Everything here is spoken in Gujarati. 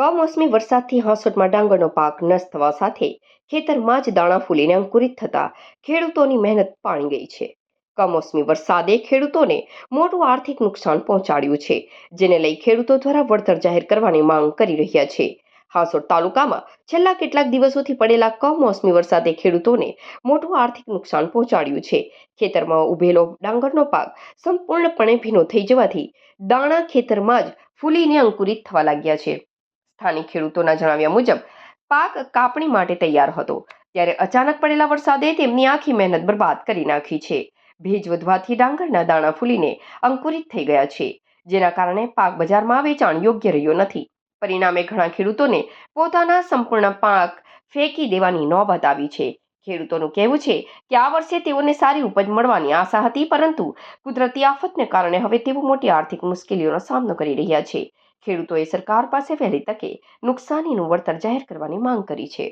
કમોસમી વરસાદથી હાંસોટમાં ડાંગરનો પાક નષ્ટ થવા સાથે ખેતરમાં જ દાણા ફૂલીને અંકુરિત થતા ખેડૂતોની મહેનત પાણી ગઈ છે. કમોસમી વરસાદે ખેડૂતોને મોટું આર્થિક નુકસાન પહોંચાડ્યું છે, જેને લઈ ખેડૂતો દ્વારા વળતર જાહેર કરવાની માંગ કરી રહ્યા છે. હાંસોટ તાલુકામાં છેલ્લા કેટલાક દિવસોથી પડેલા કમોસમી વરસાદે ખેડૂતોને મોટું આર્થિક નુકસાન પહોંચાડ્યું છે. ખેતરમાં ઉભેલો ડાંગરનો પાક સંપૂર્ણપણે ભીનો થઈ જવાથી દાણા ખેતરમાં જ ફૂલીને અંકુરિત થવા લાગ્યા છે. સ્થાનિક ખેડૂતોના જણાવ્યા મુજબ પાક કાપણી માટે તૈયાર હતો, ત્યારે અચાનક પડેલા વરસાદે તેમની આખી મહેનત બરબાદ કરી નાખી છે. ભેજ વધવાથી ડાંગરના દાણા ફૂલીને અંકુરિત થઈ ગયા છે, જેના કારણે પાક બજારમાં વેચાણ યોગ્ય રહ્યો નથી. પરિણામે ઘણા ખેડૂતોને પોતાના સંપૂર્ણ પાક ફેંકી દેવાની નોબત આવી છે. ખેડૂતોનું કહેવું છે કે આ વર્ષે તેઓને સારી ઉપજ મળવાની આશા હતી, પરંતુ કુદરતી આફતને કારણે હવે તેઓ મોટી આર્થિક મુશ્કેલીઓનો સામનો કરી રહ્યા છે. ખેડૂતોએ સરકાર પાસે વહેલી તકે નુકસાનીનું વળતર જાહેર કરવાની માંગ કરી છે.